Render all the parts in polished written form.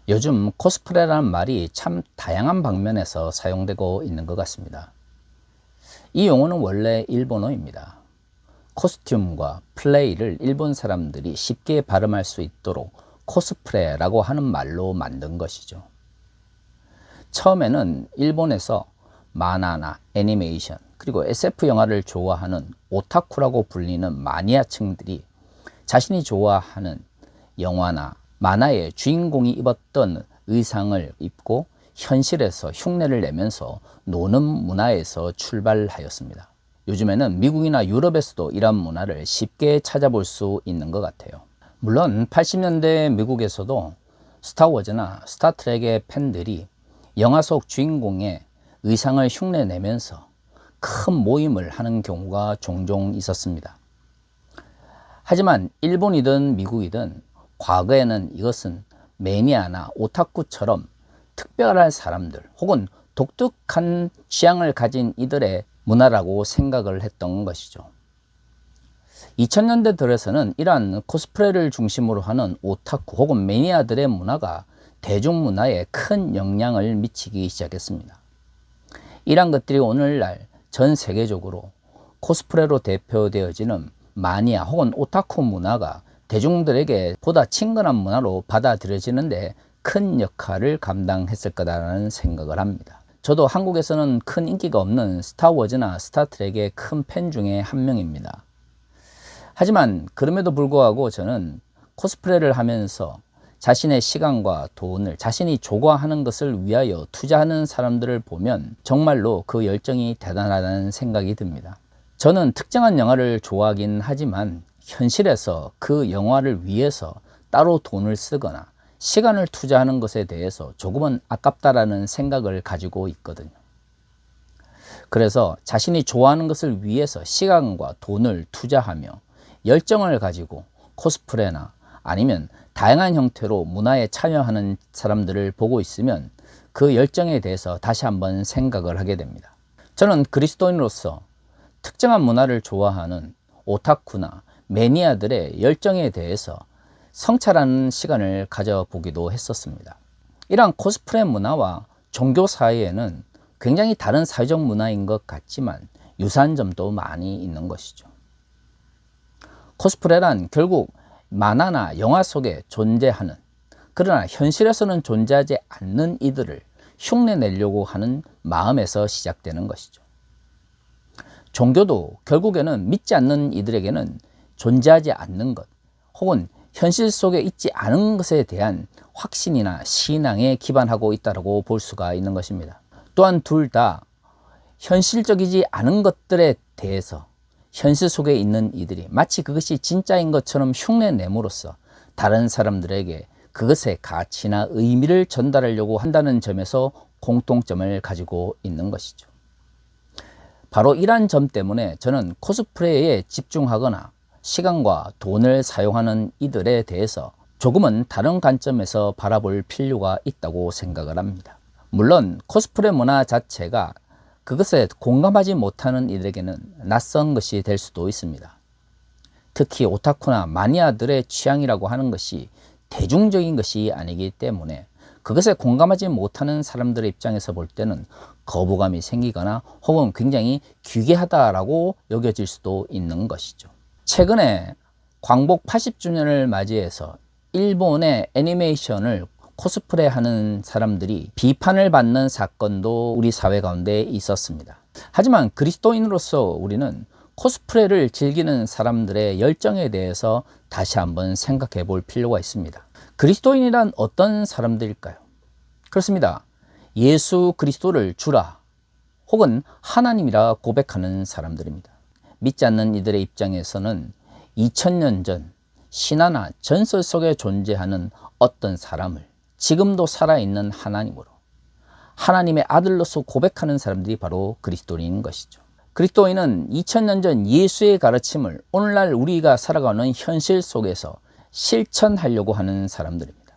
요즘 코스프레라는 말이 참 다양한 방면에서 사용되고 있는 것 같습니다. 이 용어는 원래 일본어입니다. 코스튬과 플레이를 일본 사람들이 쉽게 발음할 수 있도록 코스프레라고 하는 말로 만든 것이죠. 처음에는 일본에서 만화나 애니메이션 그리고 SF 영화를 좋아하는 오타쿠라고 불리는 마니아층들이 자신이 좋아하는 영화나 만화의 주인공이 입었던 의상을 입고 현실에서 흉내를 내면서 노는 문화에서 출발하였습니다. 요즘에는 미국이나 유럽에서도 이런 문화를 쉽게 찾아볼 수 있는 것 같아요. 물론 80년대 미국에서도 스타워즈나 스타트rek의 팬들이 영화 속 주인공의 의상을 흉내내면서 큰 모임을 하는 경우가 종종 있었습니다. 하지만 일본이든 미국이든 과거에는 이것은 매니아나 오타쿠처럼 특별한 사람들 혹은 독특한 취향을 가진 이들의 문화라고 생각을 했던 것이죠. 2000년대 들어서는 이러한 코스프레를 중심으로 하는 오타쿠 혹은 매니아들의 문화가 대중문화에 큰 영향을 미치기 시작했습니다. 이러한 것들이 오늘날 전 세계적으로 코스프레로 대표되어지는 마니아 혹은 오타쿠 문화가 대중들에게 보다 친근한 문화로 받아들여지는데 큰 역할을 감당했을 거다라는 생각을 합니다. 저도 한국에서는 큰 인기가 없는 스타워즈나 스타트rek의 큰 팬 중에 한 명입니다. 하지만 그럼에도 불구하고 저는 코스프레를 하면서 자신의 시간과 돈을 자신이 좋아하는 것을 위하여 투자하는 사람들을 보면 정말로 그 열정이 대단하다는 생각이 듭니다. 저는 특정한 영화를 좋아하긴 하지만 현실에서 그 영화를 위해서 따로 돈을 쓰거나 시간을 투자하는 것에 대해서 조금은 아깝다라는 생각을 가지고 있거든요. 그래서 자신이 좋아하는 것을 위해서 시간과 돈을 투자하며 열정을 가지고 코스프레나 아니면 다양한 형태로 문화에 참여하는 사람들을 보고 있으면 그 열정에 대해서 다시 한번 생각을 하게 됩니다. 저는 그리스도인으로서 특정한 문화를 좋아하는 오타쿠나 매니아들의 열정에 대해서 성찰하는 시간을 가져보기도 했었습니다. 이러한 코스프레 문화와 종교 사이에는 굉장히 다른 사회적 문화인 것 같지만 유사한 점도 많이 있는 것이죠. 코스프레란 결국 만화나 영화 속에 존재하는, 그러나 현실에서는 존재하지 않는 이들을 흉내내려고 하는 마음에서 시작되는 것이죠. 종교도 결국에는 믿지 않는 이들에게는 존재하지 않는 것 혹은 현실 속에 있지 않은 것에 대한 확신이나 신앙에 기반하고 있다고 볼 수가 있는 것입니다. 또한 둘 다 현실적이지 않은 것들에 대해서 현실 속에 있는 이들이 마치 그것이 진짜인 것처럼 흉내냄으로써 다른 사람들에게 그것의 가치나 의미를 전달하려고 한다는 점에서 공통점을 가지고 있는 것이죠. 바로 이러한 점 때문에 저는 코스프레에 집중하거나 시간과 돈을 사용하는 이들에 대해서 조금은 다른 관점에서 바라볼 필요가 있다고 생각을 합니다. 물론 코스프레 문화 자체가 그것에 공감하지 못하는 이들에게는 낯선 것이 될 수도 있습니다. 특히 오타쿠나 마니아들의 취향이라고 하는 것이 대중적인 것이 아니기 때문에 그것에 공감하지 못하는 사람들의 입장에서 볼 때는 거부감이 생기거나 혹은 굉장히 기괴하다라고 여겨질 수도 있는 것이죠. 최근에 광복 80주년을 맞이해서 일본의 애니메이션을 코스프레하는 사람들이 비판을 받는 사건도 우리 사회 가운데 있었습니다. 하지만 그리스도인으로서 우리는 코스프레를 즐기는 사람들의 열정에 대해서 다시 한번 생각해 볼 필요가 있습니다. 그리스도인이란 어떤 사람들일까요? 그렇습니다. 예수 그리스도를 주라 혹은 하나님이라 고백하는 사람들입니다. 믿지 않는 이들의 입장에서는 2000년 전 신화나 전설 속에 존재하는 어떤 사람을 지금도 살아있는 하나님으로 하나님의 아들로서 고백하는 사람들이 바로 그리스도인인 것이죠. 그리스도인은 2000년 전 예수의 가르침을 오늘날 우리가 살아가는 현실 속에서 실천하려고 하는 사람들입니다.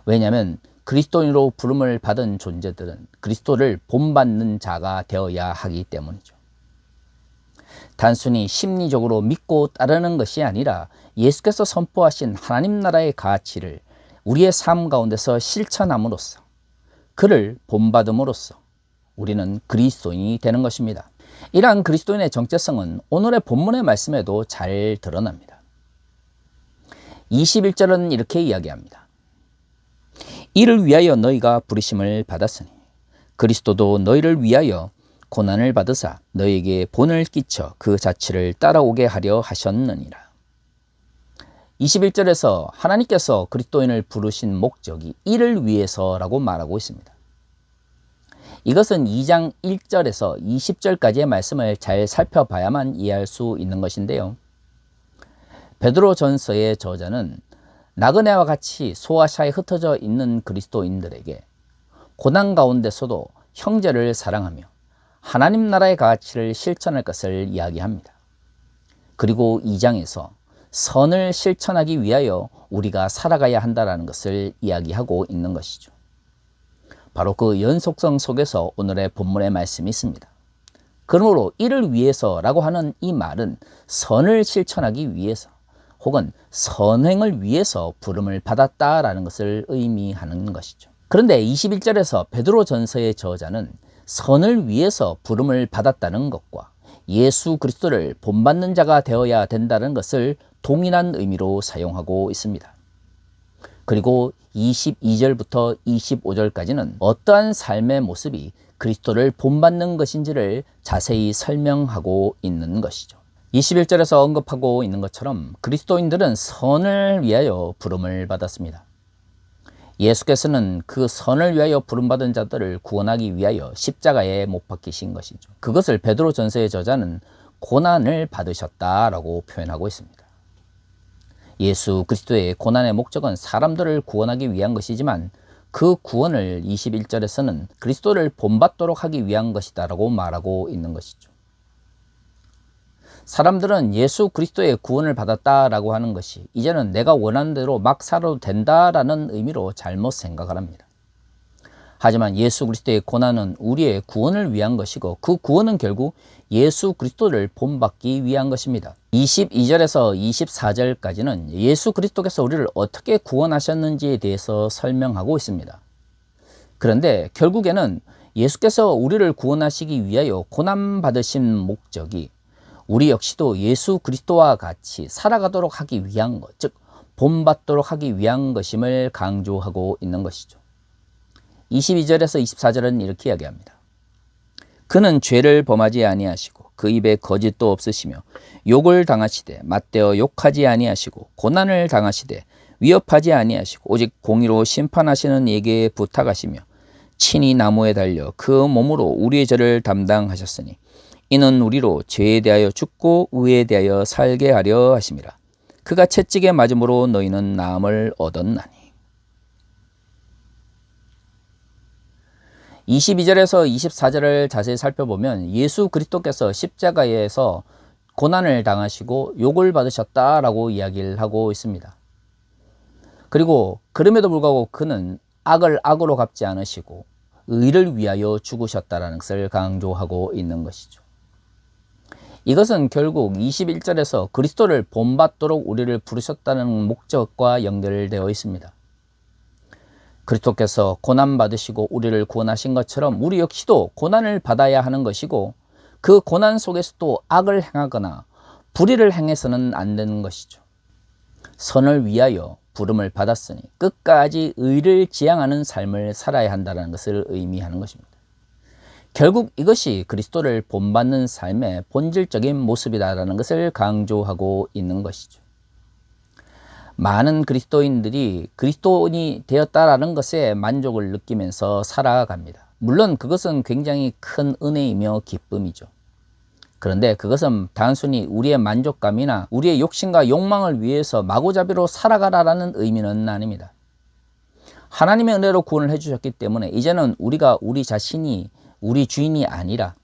왜냐하면 그리스도인으로 부름을 받은 존재들은 그리스도를 본받는 자가 되어야 하기 때문이죠. 단순히 심리적으로 믿고 따르는 것이 아니라 예수께서 선포하신 하나님 나라의 가치를 우리의 삶 가운데서 실천함으로써 그를 본받음으로써 우리는 그리스도인이 되는 것입니다. 이러한 그리스도인의 정체성은 오늘의 본문의 말씀에도 잘 드러납니다. 21절은 이렇게 이야기합니다. 이를 위하여 너희가 부르심을 받았으니 그리스도도 너희를 위하여 고난을 받으사 너희에게 본을 끼쳐 그 자취를 따라오게 하려 하셨느니라. 21절에서 하나님께서 그리스도인을 부르신 목적이 이를 위해서라고 말하고 있습니다. 이것은 2장 1절에서 20절까지의 말씀을 잘 살펴봐야만 이해할 수 있는 것인데요. 베드로전서의 저자는 나그네와 같이 소아시아에 흩어져 있는 그리스도인들에게 고난 가운데서도 형제를 사랑하며 하나님 나라의 가치를 실천할 것을 이야기합니다. 그리고 2장에서 선을 실천하기 위하여 우리가 살아가야 한다는 것을 이야기하고 있는 것이죠. 바로 그 연속성 속에서 오늘의 본문의 말씀이 있습니다. 그러므로 이를 위해서라고 하는 이 말은 선을 실천하기 위해서 혹은 선행을 위해서 부름을 받았다라는 것을 의미하는 것이죠. 그런데 21절에서 베드로전서의 저자는 선을 위해서 부름을 받았다는 것과 예수 그리스도를 본받는 자가 되어야 된다는 것을 동일한 의미로 사용하고 있습니다. 그리고 22절부터 25절까지는 어떠한 삶의 모습이 그리스도를 본받는 것인지를 자세히 설명하고 있는 것이죠. 21절에서 언급하고 있는 것처럼 그리스도인들은 선을 위하여 부름을 받았습니다. 예수께서는 그 선을 위하여 부름받은 자들을 구원하기 위하여 십자가에 못 박히신 것이죠. 그것을 베드로전서의 저자는 고난을 받으셨다라고 표현하고 있습니다. 예수 그리스도의 고난의 목적은 사람들을 구원하기 위한 것이지만 그 구원을 21절에서는 그리스도를 본받도록 하기 위한 것이다라고 말하고 있는 것이죠. 사람들은 예수 그리스도의 구원을 받았다라고 하는 것이 이제는 내가 원하는 대로 막 살아도 된다라는 의미로 잘못 생각을 합니다. 하지만 예수 그리스도의 고난은 우리의 구원을 위한 것이고 그 구원은 결국 예수 그리스도를 본받기 위한 것입니다. 22절에서 24절까지는 예수 그리스도께서 우리를 어떻게 구원하셨는지에 대해서 설명하고 있습니다. 그런데 결국에는 예수께서 우리를 구원하시기 위하여 고난받으신 목적이 우리 역시도 예수 그리스도와 같이 살아가도록 하기 위한 것, 즉 본받도록 하기 위한 것임을 강조하고 있는 것이죠. 22절에서 24절은 이렇게 이야기합니다. 그는 죄를 범하지 아니하시고 그 입에 거짓도 없으시며 욕을 당하시되 맞대어 욕하지 아니하시고 고난을 당하시되 위협하지 아니하시고 오직 공의로 심판하시는 이에게 부탁하시며 친히 나무에 달려 그 몸으로 우리의 죄를 담당하셨으니 이는 우리로 죄에 대하여 죽고 의에 대하여 살게 하려 하심이라. 그가 채찍에 맞음으로 너희는 나음을 얻었나니. 22절에서 24절을 자세히 살펴보면 예수 그리스도께서 십자가에서 고난을 당하시고 욕을 받으셨다라고 이야기를 하고 있습니다. 그리고 그럼에도 불구하고 그는 악을 악으로 갚지 않으시고 의를 위하여 죽으셨다는 것을 강조하고 있는 것이죠. 이것은 결국 21절에서 그리스도를 본받도록 우리를 부르셨다는 목적과 연결되어 있습니다. 그리스도께서 고난받으시고 우리를 구원하신 것처럼 우리 역시도 고난을 받아야 하는 것이고 그 고난 속에서도 악을 행하거나 불의를 행해서는 안 되는 것이죠. 선을 위하여 부름을 받았으니 끝까지 의를 지향하는 삶을 살아야 한다는 것을 의미하는 것입니다. 결국 이것이 그리스도를 본받는 삶의 본질적인 모습이다라는 것을 강조하고 있는 것이죠. 많은 그리스도인들이 그리스도인이 되었다라는 것에 만족을 느끼면서 살아갑니다. 물론 그것은 굉장히 큰 은혜이며 기쁨이죠. 그런데 그것은 단순히 우리의 만족감이나 우리의 욕심과 욕망을 위해서 마구잡이로 살아가라는 의미는 아닙니다. 하나님의 은혜로 구원을 해주셨기 때문에 이제는 우리가 우리 자신이 우리 주인이 아니라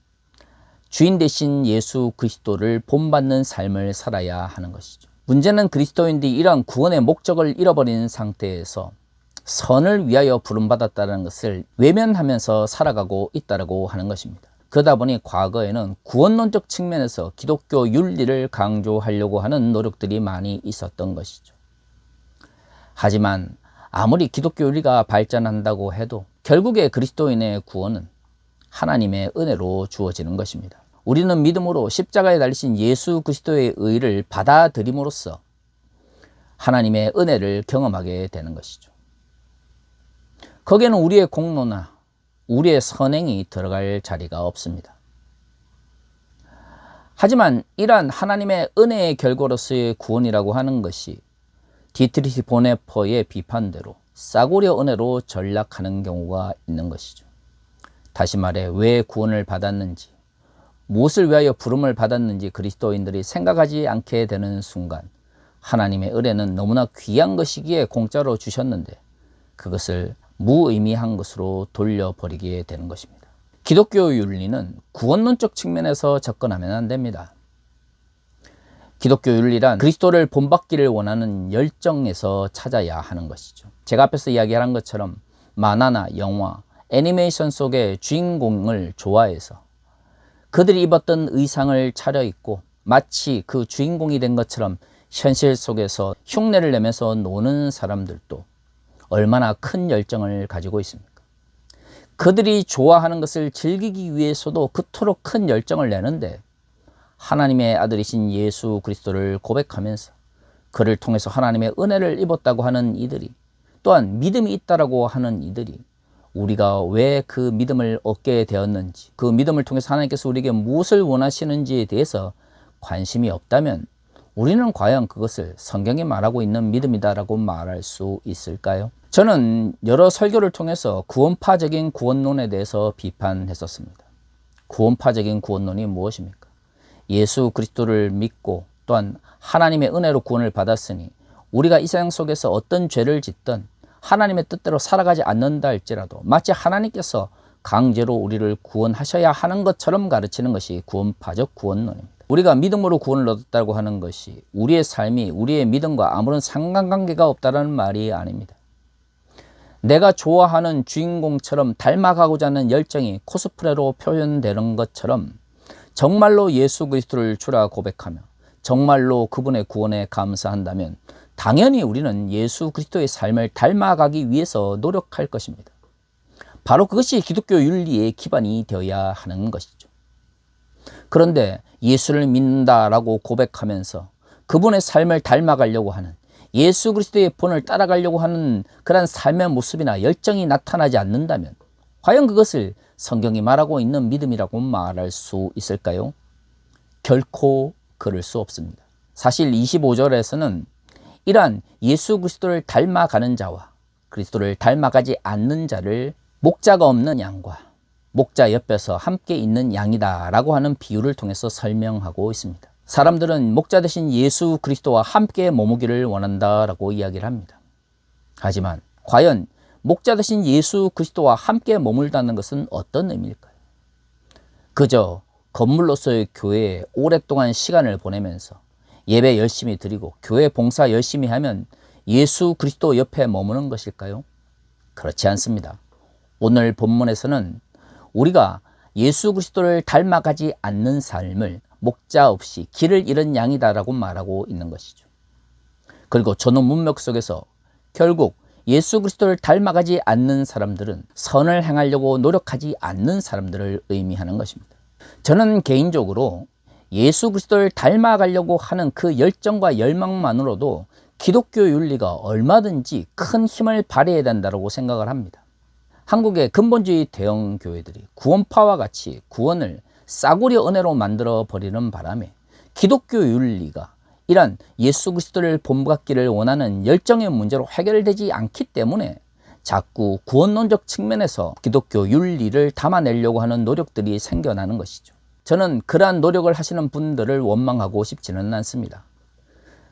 주인 되신 예수 그리스도를 본받는 삶을 살아야 하는 것이죠. 문제는 그리스도인들이 이러한 구원의 목적을 잃어버린 상태에서 선을 위하여 부름받았다는 것을 외면하면서 살아가고 있다고 하는 것입니다. 그러다 보니 과거에는 구원론적 측면에서 기독교 윤리를 강조하려고 하는 노력들이 많이 있었던 것이죠. 하지만 아무리 기독교율리가 발전한다고 해도 결국에 그리스도인의 구원은 하나님의 은혜로 주어지는 것입니다. 우리는 믿음으로 십자가에 달리신 예수 그리스도의 의를 받아들임으로써 하나님의 은혜를 경험하게 되는 것이죠. 거기에는 우리의 공로나 우리의 선행이 들어갈 자리가 없습니다. 하지만 이러한 하나님의 은혜의 결과로서의 구원이라고 하는 것이 디트리히 보네퍼의 비판대로 싸구려 은혜로 전락하는 경우가 있는 것이죠. 다시 말해 왜 구원을 받았는지, 무엇을 위하여 부름을 받았는지 그리스도인들이 생각하지 않게 되는 순간 하나님의 은혜는 너무나 귀한 것이기에 공짜로 주셨는데 그것을 무의미한 것으로 돌려버리게 되는 것입니다. 기독교 윤리는 구원론적 측면에서 접근하면 안 됩니다. 기독교 윤리란 그리스도를 본받기를 원하는 열정에서 찾아야 하는 것이죠. 제가 앞에서 이야기한 것처럼 만화나 영화, 애니메이션 속의 주인공을 좋아해서 그들이 입었던 의상을 차려입고 마치 그 주인공이 된 것처럼 현실 속에서 흉내를 내면서 노는 사람들도 얼마나 큰 열정을 가지고 있습니까? 그들이 좋아하는 것을 즐기기 위해서도 그토록 큰 열정을 내는데 하나님의 아들이신 예수 그리스도를 고백하면서 그를 통해서 하나님의 은혜를 입었다고 하는 이들이, 또한 믿음이 있다라고 하는 이들이 우리가 왜 그 믿음을 얻게 되었는지, 그 믿음을 통해서 하나님께서 우리에게 무엇을 원하시는지에 대해서 관심이 없다면 우리는 과연 그것을 성경이 말하고 있는 믿음이다라고 말할 수 있을까요? 저는 여러 설교를 통해서 구원파적인 구원론에 대해서 비판했었습니다. 구원파적인 구원론이 무엇입니까? 예수 그리스도를 믿고 또한 하나님의 은혜로 구원을 받았으니 우리가 이 세상 속에서 어떤 죄를 짓든 하나님의 뜻대로 살아가지 않는다 할지라도 마치 하나님께서 강제로 우리를 구원하셔야 하는 것처럼 가르치는 것이 구원파적 구원론입니다. 우리가 믿음으로 구원을 얻었다고 하는 것이 우리의 삶이 우리의 믿음과 아무런 상관관계가 없다는 말이 아닙니다. 내가 좋아하는 주인공처럼 닮아가고자 하는 열정이 코스프레로 표현되는 것처럼 정말로 예수 그리스도를 주라 고백하며 정말로 그분의 구원에 감사한다면 당연히 우리는 예수 그리스도의 삶을 닮아가기 위해서 노력할 것입니다. 바로 그것이 기독교 윤리의 기반이 되어야 하는 것이죠. 그런데 예수를 믿는다라고 고백하면서 그분의 삶을 닮아가려고 하는, 예수 그리스도의 본을 따라가려고 하는 그런 삶의 모습이나 열정이 나타나지 않는다면 과연 그것을 성경이 말하고 있는 믿음이라고 말할 수 있을까요? 결코 그럴 수 없습니다. 사실 25절에서는 이러한 예수 그리스도를 닮아가는 자와 그리스도를 닮아가지 않는 자를 목자가 없는 양과 목자 옆에서 함께 있는 양이다 라고 하는 비유를 통해서 설명하고 있습니다. 사람들은 목자 대신 예수 그리스도와 함께 머무기를 원한다라고 이야기를 합니다. 하지만 과연 목자 대신 예수 그리스도와 함께 머물다는 것은 어떤 의미일까요? 그저 건물로서의 교회에 오랫동안 시간을 보내면서 예배 열심히 드리고 교회 봉사 열심히 하면 예수 그리스도 옆에 머무는 것일까요? 그렇지 않습니다. 오늘 본문에서는 우리가 예수 그리스도를 닮아가지 않는 삶을 목자 없이 길을 잃은 양이다라고 말하고 있는 것이죠. 그리고 전후 문맥 속에서 결국 예수 그리스도를 닮아가지 않는 사람들은 선을 행하려고 노력하지 않는 사람들을 의미하는 것입니다. 저는 개인적으로 예수 그리스도를 닮아가려고 하는 그 열정과 열망만으로도 기독교 윤리가 얼마든지 큰 힘을 발휘해야 된다고 생각을 합니다. 한국의 근본주의 대형 교회들이 구원파와 같이 구원을 싸구려 은혜로 만들어 버리는 바람에 기독교 윤리가 이런 예수 그리스도를 본받기를 원하는 열정의 문제로 해결되지 않기 때문에 자꾸 구원론적 측면에서 기독교 윤리를 담아내려고 하는 노력들이 생겨나는 것이죠. 저는 그러한 노력을 하시는 분들을 원망하고 싶지는 않습니다.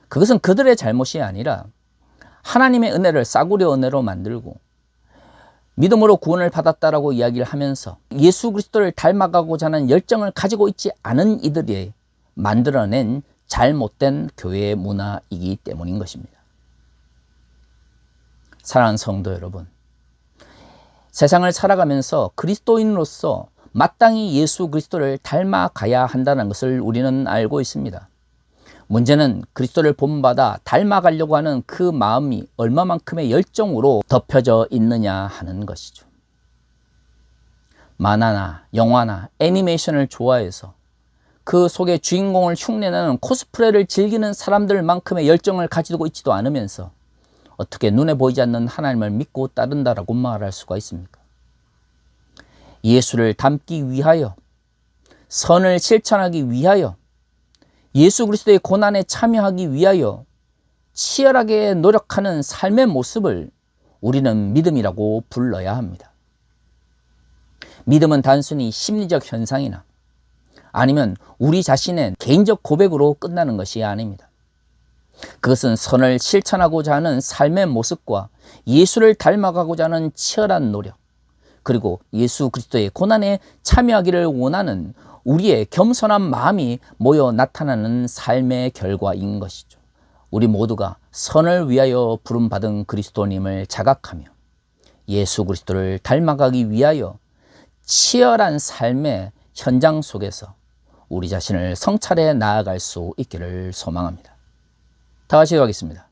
그것은 그들의 잘못이 아니라 하나님의 은혜를 싸구려 은혜로 만들고 믿음으로 구원을 받았다라고 이야기를 하면서 예수 그리스도를 닮아가고자 하는 열정을 가지고 있지 않은 이들이 만들어낸 잘못된 교회의 문화이기 때문인 것입니다. 사랑하는 성도 여러분, 세상을 살아가면서 그리스도인으로서 마땅히 예수 그리스도를 닮아가야 한다는 것을 우리는 알고 있습니다. 문제는 그리스도를 본받아 닮아가려고 하는 그 마음이 얼마만큼의 열정으로 덮여져 있느냐 하는 것이죠. 만화나 영화나 애니메이션을 좋아해서 그 속의 주인공을 흉내내는 코스프레를 즐기는 사람들만큼의 열정을 가지고 있지도 않으면서 어떻게 눈에 보이지 않는 하나님을 믿고 따른다라고 말할 수가 있습니까? 예수를 닮기 위하여, 선을 실천하기 위하여, 예수 그리스도의 고난에 참여하기 위하여 치열하게 노력하는 삶의 모습을 우리는 믿음이라고 불러야 합니다. 믿음은 단순히 심리적 현상이나 아니면 우리 자신의 개인적 고백으로 끝나는 것이 아닙니다. 그것은 선을 실천하고자 하는 삶의 모습과 예수를 닮아가고자 하는 치열한 노력, 그리고 예수 그리스도의 고난에 참여하기를 원하는 우리의 겸손한 마음이 모여 나타나는 삶의 결과인 것이죠. 우리 모두가 선을 위하여 부름받은 그리스도님을 자각하며 예수 그리스도를 닮아가기 위하여 치열한 삶의 현장 속에서 우리 자신을 성찰해 나아갈 수 있기를 소망합니다. 다 같이 기도하겠습니다.